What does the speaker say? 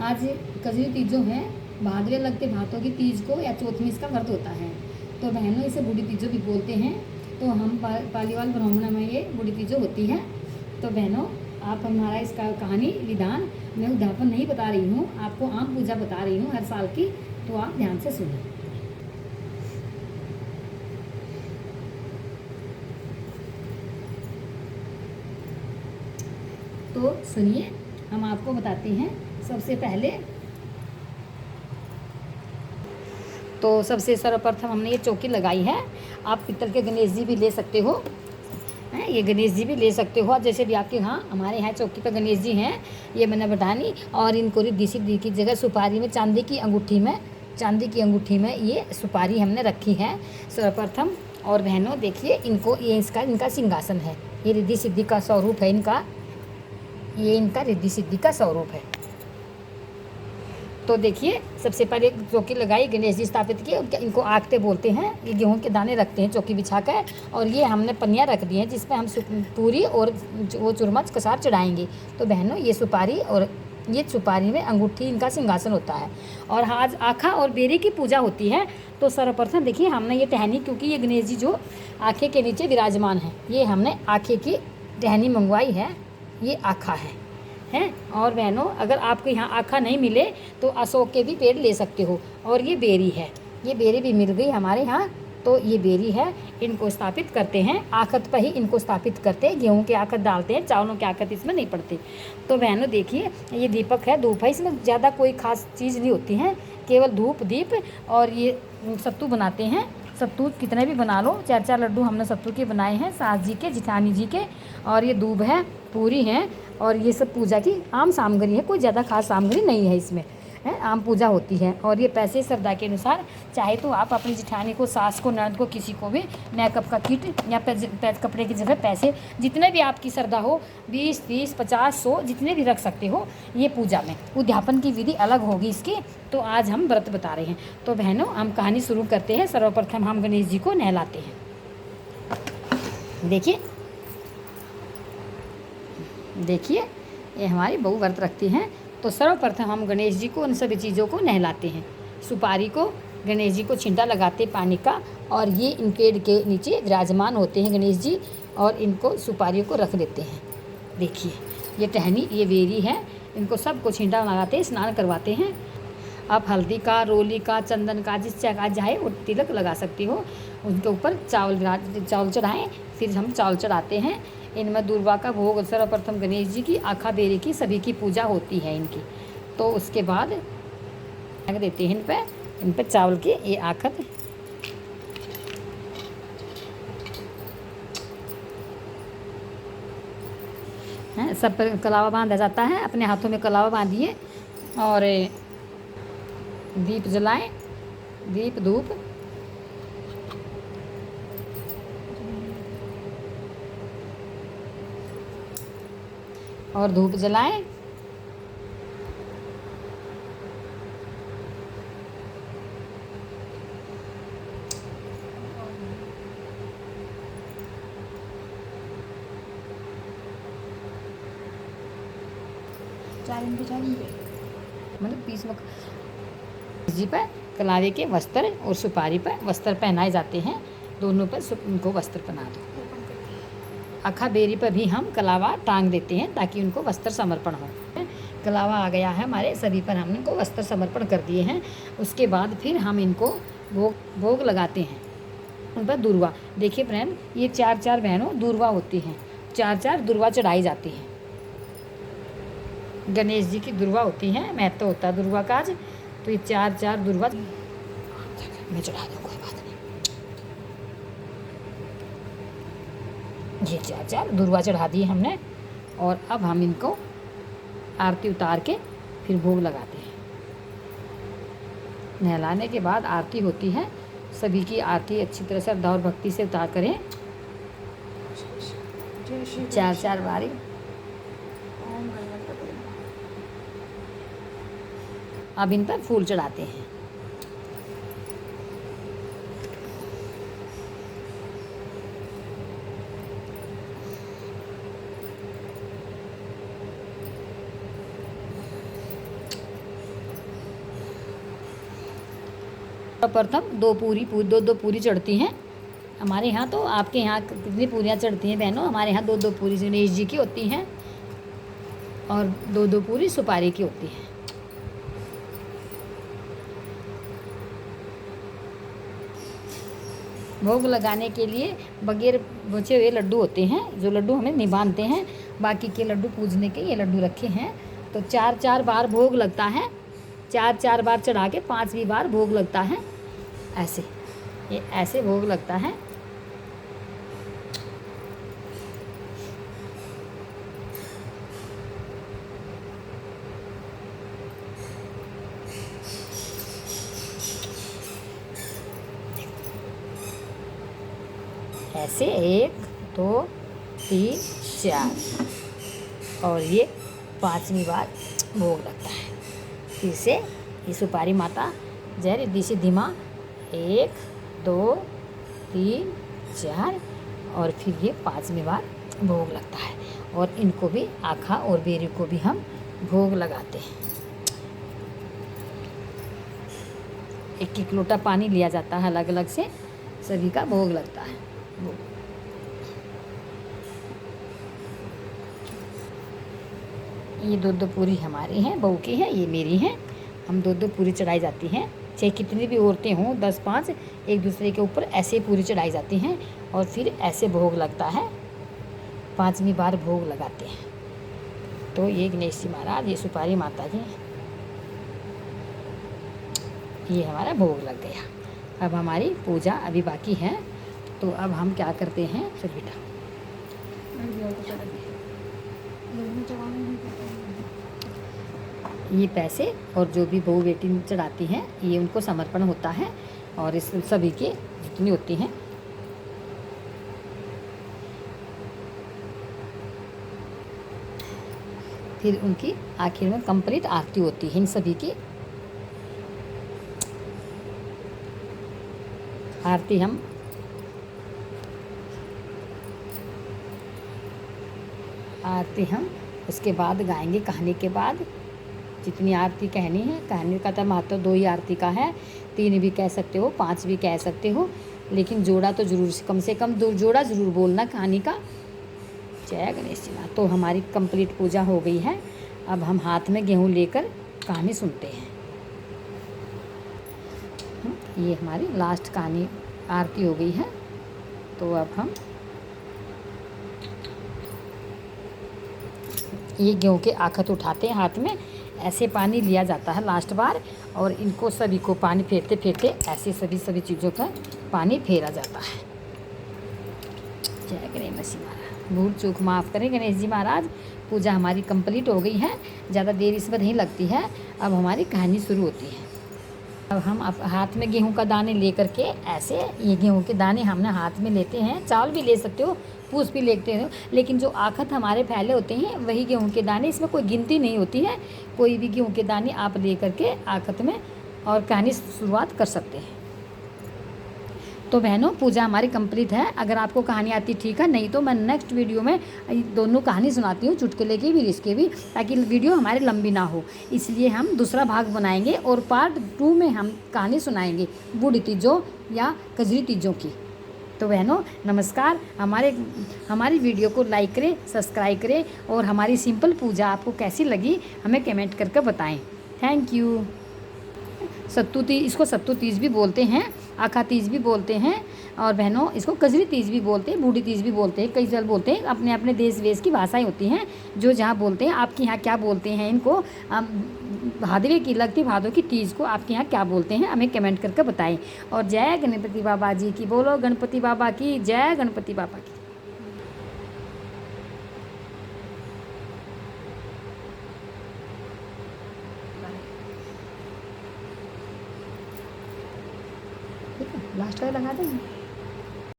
आज कजरी तीज जो है भादरे लगते भातों की तीज को या चौथ में इसका व्रत होता है। तो बहनों इसे बूढ़ी तीजो भी बोलते हैं। तो हम पालीवाल ब्राह्मण में ये बूढ़ी तीजो होती है। तो बहनों आप हमारा इसका कहानी विधान मैं उद्यापन नहीं बता रही हूँ, आपको आम पूजा बता रही हूँ हर साल की, तो आप ध्यान से सुनें। तो सुनिए, हम आपको बताते हैं। सबसे पहले तो सबसे सर्वप्रथम हमने ये चौकी लगाई है। आप पित्तल के गणेश जी भी ले सकते हो, हैं, ये गणेश जी भी ले सकते हो। जैसे भी आपके यहाँ, हमारे यहाँ चौकी पर गणेश जी हैं, ये मैंने बतानी। और इनको रिद्धि सिद्धि की जगह सुपारी में चांदी की अंगूठी में ये सुपारी हमने रखी है सर्वप्रथम। और बहनों देखिए, इनको ये इनका सिंहासन है। ये रिद्धि सिद्धि का स्वरूप है इनका, ये इनका रिद्धि सिद्धि का स्वरूप है। तो देखिए, सबसे पहले चौकी लगाई, गणेश जी स्थापित किए। इनको आगते बोलते हैं। ये गेहूं के दाने रखते हैं चौकी बिछा कर। और ये हमने पन्नियाँ रख दी हैं जिसमें हम पूरी और वो चूरमा कसार चढ़ाएंगे। तो बहनों ये सुपारी, और ये सुपारी में अंगूठी इनका सिंहासन होता है। और आज आखा और बेरी की पूजा होती है। तो सर्वप्रथम देखिए, हमने ये टहनी, क्योंकि ये गणेश जी जो आखे के नीचे विराजमान है, ये हमने आखे की टहनी मंगवाई है। ये आखा है और बहनों, अगर आपको यहाँ आखा नहीं मिले तो अशोक के भी पेड़ ले सकते हो। और ये बेरी है, ये बेरी भी मिल गई हमारे यहाँ। तो ये बेरी है, इनको स्थापित करते हैं आखत पर ही, इनको स्थापित करते हैं। गेहूं के आखत डालते हैं, चावलों के आखत इसमें नहीं पड़ते। तो बहनों देखिए, ये दीपक है, धूप है, इसमें ज़्यादा कोई खास चीज़ नहीं होती है, केवल धूप दीप। और ये सत्तू बनाते हैं। सत्तू कितने भी बना लो, 4 लड्डू हमने सत्तू के बनाए हैं, सास जी के, जिठानी जी के। और ये दूब है, पूरी है। और ये सब पूजा की आम सामग्री है, कोई ज़्यादा खास सामग्री नहीं है इसमें, है, आम पूजा होती है। और ये पैसे श्रद्धा के अनुसार, चाहे तो आप अपनी जिठानी को, सास को, ननद को, किसी को भी मेकअप का किट या कपड़े की जगह पैसे, जितने भी आपकी श्रद्धा हो, 20, 30, 50, 100 जितने भी रख सकते हो ये पूजा में। उद्यापन की विधि अलग होगी इसकी। तो आज हम व्रत बता रहे हैं। तो बहनों, हम कहानी शुरू करते हैं। सर्वप्रथम हम गणेश जी को नहलाते हैं। देखिए, ये हमारी बहू व्रत रखती हैं। तो सर्वप्रथम हम गणेश जी को उन सभी चीज़ों को नहलाते हैं। सुपारी को, गणेश जी को छिंटा लगाते पानी का। और ये इन पेड़ के नीचे विराजमान होते हैं गणेश जी, और इनको सुपारी को रख देते हैं। देखिए, ये टहनी, ये बेरी है, इनको सबको छिंटा लगाते हैं, स्नान करवाते हैं। आप हल्दी का, रोली का, चंदन का, जिस जगह चाहे वो तिलक लगा सकती हो। उनके ऊपर चावल चढ़ाएँ, फिर हम चावल चढ़ाते हैं। इनमें दूर्वा का भोग, सर्वप्रथम गणेश जी की, आखा बेरी की, सभी की पूजा होती है इनकी। तो उसके बाद रख देते हैं इन पे चावल की ये आखत। हैं, सब पर कलावा बांधा जाता है। अपने हाथों में कलावा बांधिए और दीप जलाएं, दीप धूप। और धूप जलाएं। मतलब पीस में जी पर कलावे के वस्त्र और सुपारी पर वस्त्र पहनाए जाते हैं। दोनों पर उनको वस्त्र पहना दो। आखा बेरी पर भी हम कलावा टांग देते हैं ताकि उनको वस्त्र समर्पण हो। कलावा आ गया है हमारे सभी पर, हमने इनको वस्त्र समर्पण कर दिए हैं। उसके बाद फिर हम इनको भोग लगाते हैं। उन पर दूर्वा, देखिए फ्रेंड, ये 4 बहनों दूर्वा होती हैं, 4 दूर्वा चढ़ाई जाती हैं। गणेश जी की दूर्वा होती हैं, महत्व होता है दूर्वा का आज। तो ये 4 दूर्वा मैं चढ़ा दूँ, कोई बात नहीं। ये 4 दूर्वा चढ़ा दी हमने। और अब हम इनको आरती उतार के फिर भोग लगाते हैं। नहलाने के बाद आरती होती है। सभी की आरती अच्छी तरह से श्रद्धा और भक्ति से उतार करें। 4 बारी। अब इन पर फूल चढ़ाते हैं। प्रथम दो दो पूरी चढ़ती हैं हमारे यहाँ। तो आपके यहाँ कितनी पूरियाँ चढ़ती हैं बहनों? हमारे यहाँ 2-2 पूरी गणेश जी की होती हैं और 2-2 पूरी सुपारी की होती है। भोग लगाने के लिए बगैर बचे हुए लड्डू होते हैं, जो लड्डू हमें नहीं बांधते हैं, बाकी के लड्डू पूजने के ये लड्डू रखे हैं। तो 4-4 बार भोग लगता है, 4-4 बार चढ़ा के 5वीं बार भोग लगता है। ऐसे ये ऐसे भोग लगता है। ऐसे 1 2 3 4 और ये 5वीं बार भोग लगता है। फिर से ये सुपारी माता जय रिद्धि सिद्धि माँ 1 2 3 4 और फिर ये 5वीं बार भोग लगता है। और इनको भी आखा और बेरी को भी हम भोग लगाते हैं। 1-1 लोटा पानी लिया जाता है, अलग अलग से सभी का भोग लगता है। ये 2-2 पूरी हमारी हैं, बहू की है, ये मेरी हैं। हम 2-2 पूरी चढ़ाई जाती हैं, चाहे कितनी भी औरतें हों, 10-5 एक दूसरे के ऊपर ऐसे पूरी चढ़ाई जाती हैं और फिर ऐसे भोग लगता है। 5वीं बार भोग लगाते हैं। तो ये गणेश जी महाराज, ये सुपारी माता जी, ये हमारा भोग लग गया। अब हमारी पूजा अभी बाकी है। तो अब हम क्या करते हैं? चल बेटा, ये पैसे और जो भी बहू बेटी चढ़ाती हैं ये उनको समर्पण होता है। और इस सभी के जितनी होती हैं फिर उनकी आखिर में कंप्लीट आरती होती है। इन सभी की आरती हम उसके बाद गाएंगे। कहानी के बाद जितनी आरती कहनी है, कहानी का तो महत्व 2 ही आरती का है, 3 भी कह सकते हो, 5 भी कह सकते हो, लेकिन जोड़ा तो जरूर, कम से कम 2 जोड़ा ज़रूर बोलना कहानी का। जय गणेश जी। तो हमारी कंप्लीट पूजा हो गई है। अब हम हाथ में गेहूँ लेकर कहानी सुनते हैं। ये हमारी लास्ट कहानी आरती हो गई है। तो अब हम ये गेहूँ के आखत उठाते हैं हाथ में, ऐसे पानी लिया जाता है लास्ट बार और इनको सभी को पानी फेरते फेरते ऐसे सभी चीज़ों पर पानी फेरा जाता है। जय गणेश जी महाराज। भूल चूक माफ़ करें गणेश जी महाराज। पूजा हमारी कंप्लीट हो गई है, ज़्यादा देर इसमें नहीं लगती है। अब हमारी कहानी शुरू होती है। अब हम हाथ में गेहूं का दाने लेकर के ऐसे, ये गेहूं के दाने हमने हाथ में लेते हैं, चावल भी ले सकते हो, पूस भी लेते हो, लेकिन जो आखत हमारे फैले होते हैं वही गेहूं के दाने, इसमें कोई गिनती नहीं होती है। कोई भी गेहूं के दाने आप ले करके आखत में और कहानी शुरुआत कर सकते हैं। तो बहनों पूजा हमारी कंप्लीट है। अगर आपको कहानी आती ठीक है, नहीं तो मैं नेक्स्ट वीडियो में दोनों कहानी सुनाती हूँ, चुटकुले की भी इसके भी, ताकि वीडियो हमारी लंबी ना हो। इसलिए हम दूसरा भाग बनाएंगे और पार्ट 2 में हम कहानी सुनाएंगे बूढ़ी तीजों या कजरी तीजों की। तो बहनों नमस्कार। हमारी वीडियो को लाइक करें, सब्सक्राइब करें और हमारी सिंपल पूजा आपको कैसी लगी हमें कमेंट करके बताएं। Thank you. सत्तू तीज, इसको सत्तू तीज भी बोलते हैं, आखा तीज भी बोलते हैं, और बहनों इसको कजरी तीज भी बोलते हैं, बूढ़ी तीज भी बोलते हैं, कई जगह बोलते हैं। अपने अपने देश वेश की भाषाएं होती हैं जो जहाँ बोलते हैं। आपके यहाँ क्या बोलते हैं इनको? भादवे की लगती भादों की तीज को आपके यहाँ क्या बोलते हैं हमें कमेंट करके बताएं। और जय गणपति बाबा जी की बोलो, गणपति बाबा की जय, गणपति बाबा की। ठीक है, लास्ट का लगा देंगे।